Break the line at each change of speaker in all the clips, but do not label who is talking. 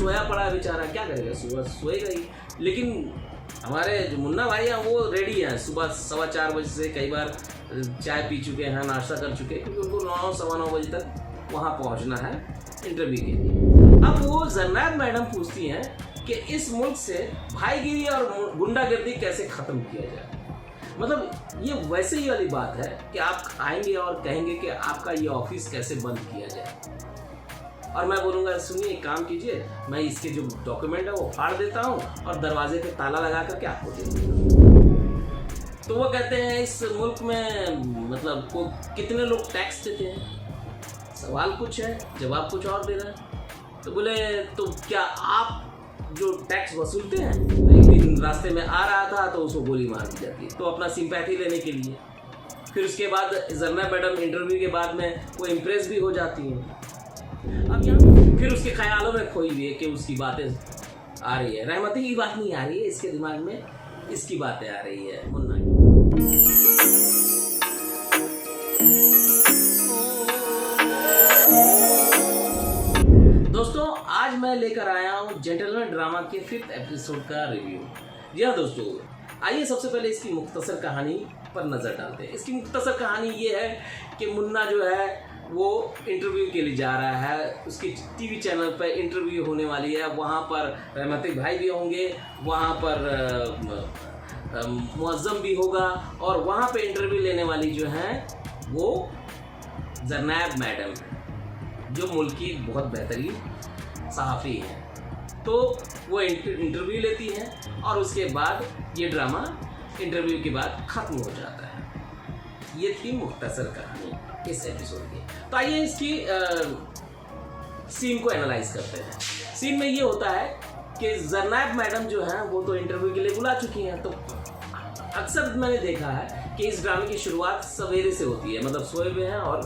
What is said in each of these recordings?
सोया पड़ा है बेचारा, क्या करेगा, सुबह सोएगा ही। लेकिन हमारे जो मुन्ना भाई हैं वो रेडी हैं, सुबह 4:15 बजे से कई बार चाय पी चुके हैं, नाश्ता कर चुके हैं, क्योंकि उनको 9 सवा 9 बजे तक वहाँ पहुँचना है इंटरव्यू के लिए। अब वो जरनैब मैडम पूछती हैं कि इस मुल्क से भाईगिरी और गुंडागर्दी कैसे ख़त्म किया जाए। मतलब ये वैसे ही वाली बात है कि आप आएंगे और कहेंगे कि आपका ये ऑफिस कैसे बंद किया जाए, और मैं बोलूँगा सुनिए एक काम कीजिए, मैं इसके जो डॉक्यूमेंट है वो फाड़ देता हूँ और दरवाजे पे ताला लगा करके आपको दे दूँगा। तो वो कहते हैं इस मुल्क में मतलब को कितने लोग टैक्स देते हैं, सवाल कुछ है जवाब कुछ और दे रहा है। तो बोले तो क्या आप जो टैक्स वसूलते हैं, तो एक दिन रास्ते में आ रहा था तो उसको गोली मार दी जाती है, तो अपना सिंपैथी लेने के लिए। फिर उसके बाद जरनैब मैडम इंटरव्यू के बाद में वो इम्प्रेस भी हो जाती हैं। अब यहाँ फिर उसके ख्यालों में खोई हुई है कि उसकी बातें आ रही है, रहमती की बात नहीं आ रही है, इसके दिमाग में इसकी बातें आ रही है मुन्ना की। दोस्तों आज मैं लेकर आया हूँ जेंटलमैन ड्रामा के 5th एपिसोड का रिव्यू। जी हाँ दोस्तों, आइए सबसे पहले इसकी मुख्तसर कहानी पर नज़र डालते हैं। इसकी मुख्तसर कहानी ये है कि मुन्ना जो है वो इंटरव्यू के लिए जा रहा है, उसकी टीवी चैनल पर इंटरव्यू होने वाली है, वहाँ पर रहमती भाई भी होंगे, वहाँ पर मुअज्जम भी होगा, और वहाँ पे इंटरव्यू लेने वाली जो है वो जरनैब मैडम है, जो मुल्क की बहुत बेहतरीन सहाफ़ी है। तो वो इंटरव्यू लेती हैं और उसके बाद ये ड्रामा इंटरव्यू के बाद ख़त्म हो जाता है। ये थी मुख्तसर कहानी इस एपिसोड की। तो आइए इसकी सीन को एनालाइज करते हैं। सीन में ये होता है कि जरनैब मैडम जो है वो तो इंटरव्यू के लिए बुला चुकी हैं। तो अक्सर मैंने देखा है कि इस ड्रामे की शुरुआत सवेरे से होती है, मतलब सोए हुए हैं और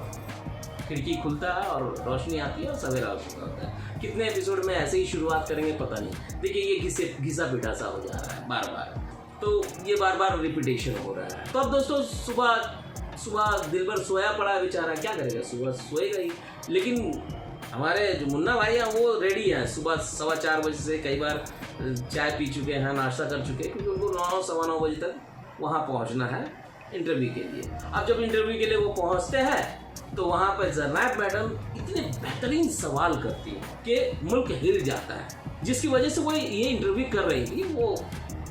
खिड़की खुलता है और रोशनी आती है और सवेरा होता है। कितने एपिसोड में ऐसे ही शुरुआत करेंगे पता नहीं। देखिए ये घिसा पिटा सा हो जा रहा है बार बार, तो ये बार बार रिपीटेशन हो रहा है। तो अब दोस्तों सुबह दिल भर सोया पड़ा है बेचारा, क्या करेगा, सुबह सोएगा ही। लेकिन हमारे जो मुन्ना भाई हैं वो रेडी हैं, सुबह 4:15 बजे से कई बार चाय पी चुके हैं, नाश्ता कर चुके हैं, क्योंकि उनको 9 सवा 9 बजे तक वहाँ पहुँचना है इंटरव्यू के लिए। अब जब इंटरव्यू के लिए वो पहुँचते हैं तो वहाँ पर जरनैब मैडम इतने बेहतरीन सवाल करती है कि मुल्क हिल जाता है, जिसकी वजह से वो ये इंटरव्यू कर रही थी वो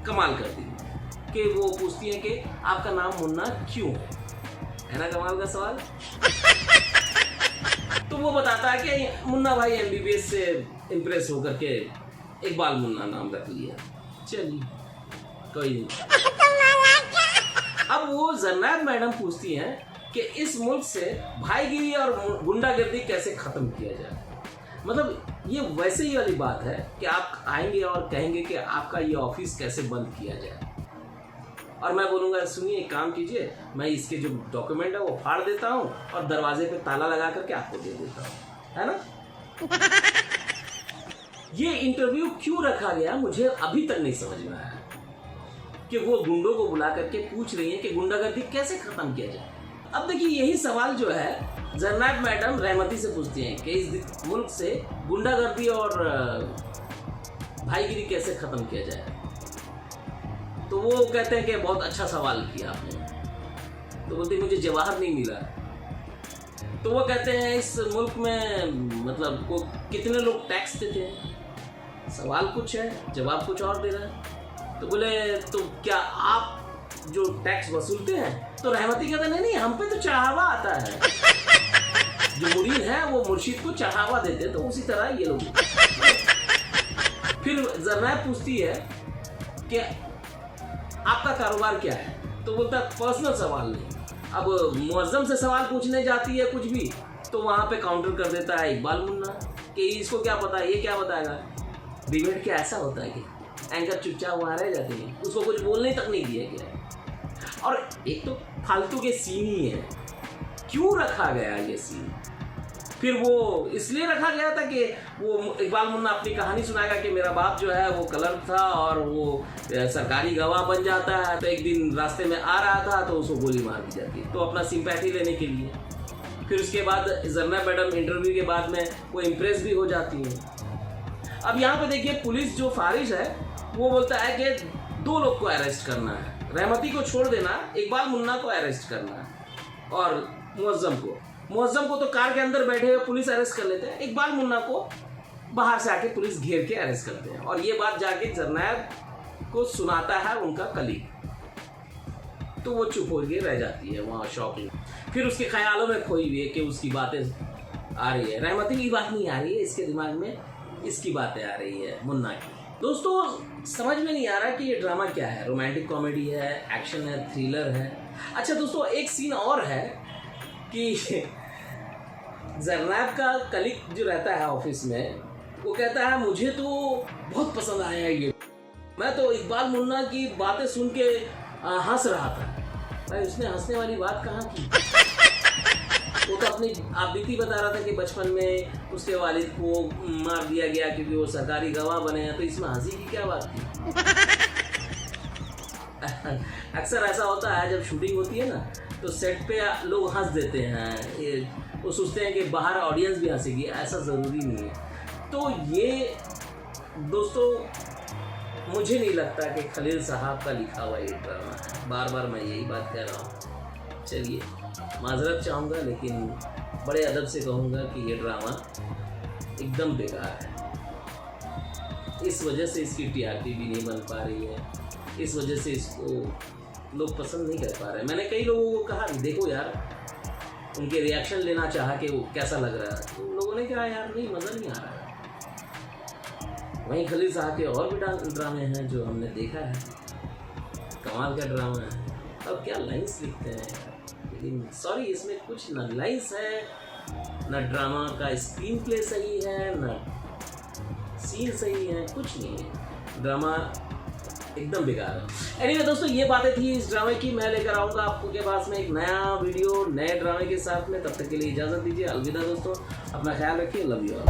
कमाल करती है। कि वो पूछती है कि आपका नाम मुन्ना क्यों है ना, कमाल का सवाल। तो वो बताता है कि मुन्ना भाई MBBS से इम्प्रेस होकर के इकबाल मुन्ना नाम रख लिया। चलिए कोई नहीं। अब वो जरनैब मैडम पूछती हैं कि इस मुल्क से भाईगिरी और गुंडागर्दी कैसे ख़त्म किया जाए। मतलब ये वैसे ही वाली बात है कि आप आएंगे और कहेंगे कि आपका ये ऑफिस कैसे बंद किया जाए, और मैं बोलूँगा सुनिए एक काम कीजिए, मैं इसके जो डॉक्यूमेंट है वो फाड़ देता हूँ और दरवाजे पे ताला लगा करके आपको दे देता हूँ, है ना। ये इंटरव्यू क्यों रखा गया मुझे अभी तक नहीं समझ में आया कि वो गुंडों को बुला करके पूछ रही है कि गुंडागर्दी कैसे ख़त्म किया जाए। अब देखिए यही सवाल जो है जरनैब मैडम रहमती से पूछती हैं कि इस मुल्क से गुंडागर्दी और भाईगिरी कैसे ख़त्म किया जाए। तो वो कहते हैं कि बहुत अच्छा सवाल किया आपने। तो बोलते मुझे जवाब नहीं मिला। तो वो कहते हैं इस मुल्क में मतलब को कितने लोग टैक्स देते हैं, सवाल कुछ है जवाब कुछ और दे रहा है। तो बोले तो क्या आप जो टैक्स वसूलते हैं, तो रहमती कहते नहीं हम पे तो चढ़ावा आता है, जो मुरीद है वो मुर्शिद को चढ़ावा देते, तो उसी तरह ये लोग। फिर जरनैब पूछती है कि आपका कारोबार क्या है, तो बोलता है पर्सनल सवाल नहीं। अब मुअज्जम से सवाल पूछने जाती है कुछ भी, तो वहाँ पे काउंटर कर देता है इकबाल मुन्ना कि इसको क्या पता है, ये क्या बताएगा। डिबेट क्या ऐसा होता है कि एंकर चुपचाप वहाँ रह जाते हैं, उसको कुछ बोलने तक नहीं दिया गया है। और एक तो फालतू के सीन ही है, क्यों रखा गया ये सीन। फिर वो इसलिए रखा गया था कि वो इकबाल मुन्ना अपनी कहानी सुनाएगा कि मेरा बाप जो है वो क्लर्क था और वो सरकारी गवाह बन जाता है, तो एक दिन रास्ते में आ रहा था तो उसको गोली मार दी जाती है, तो अपना सिंपैथी लेने के लिए। फिर उसके बाद जरनैब मैडम इंटरव्यू के बाद में वो इम्प्रेस भी हो जाती हैं। अब यहाँ पे देखिए पुलिस जो फारिश है वो बोलता है कि 2 लोग को अरेस्ट करना है, रहमती को छोड़ देना, इकबाल मुन्ना को अरेस्ट करना है और मुअज्जम को तो कार के अंदर बैठे हुए पुलिस अरेस्ट कर लेते हैं, इकबाल मुन्ना को बाहर से आके पुलिस घेर के अरेस्ट करते हैं। और ये बात जाके जरनैब को सुनाता है उनका कलीग, तो वो चुप हो के रह जाती है वहाँ शॉक में, फिर उसके ख्यालों में खोई हुई है कि उसकी बातें आ रही है, रहमती की बात नहीं आ रही है, इसके दिमाग में इसकी बातें आ रही है मुन्ना की। दोस्तों समझ में नहीं आ रहा कि ये ड्रामा क्या है, रोमांटिक कॉमेडी है, एक्शन है, थ्रिलर है। अच्छा दोस्तों एक सीन और है कि जरनैब का कलीग जो रहता है ऑफिस में वो कहता है मुझे तो बहुत पसंद आया ये, मैं तो इकबाल मुन्ना की बातें सुन के हंस रहा था। भाई उसने हंसने वाली बात कहाँ की? वो तो अपनी आप बीती बता रहा था कि बचपन में उसके वालिद को मार दिया गया क्योंकि वो सरकारी गवाह बने हैं, तो इसमें हंसी की क्या बात थी? अक्सर ऐसा होता है जब शूटिंग होती है ना तो सेट पे लोग हंस देते हैं, वो सोचते हैं कि बाहर ऑडियंस भी हंसेगी, ऐसा ज़रूरी नहीं है। तो ये दोस्तों मुझे नहीं लगता कि खलील साहब का लिखा हुआ ये ड्रामा है, बार बार मैं यही बात कह रहा हूँ। चलिए माजरत चाहूँगा लेकिन बड़े अदब से कहूँगा कि ये ड्रामा एकदम बेकार है। इस वजह से इसकी टीआरपी भी नहीं बन पा रही है, इस वजह से इसको लोग पसंद नहीं कर पा रहे। मैंने कई लोगों को कहा देखो यार, उनके रिएक्शन लेना चाहा कि वो कैसा लग रहा है, तो लोगों ने कहा यार नहीं मज़ा नहीं आ रहा है। वहीं खलील साहब के और भी ड्रामे हैं जो हमने देखा है, कमाल का ड्रामा है। अब क्या लाइंस लिखते हैं, लेकिन सॉरी इसमें कुछ न लाइंस है, न ड्रामा का स्क्रीन प्ले सही है, न सीन सही है, कुछ नहीं है, ड्रामा एकदम बेकार है। एनीवे दोस्तों ये बातें थी इस ड्रामे की, मैं लेकर आऊँगा आपको के पास में एक नया वीडियो नए ड्रामे के साथ में। तब तक के लिए इजाज़त दीजिए, अलविदा दोस्तों, अपना ख्याल रखिए, लव यू ऑल।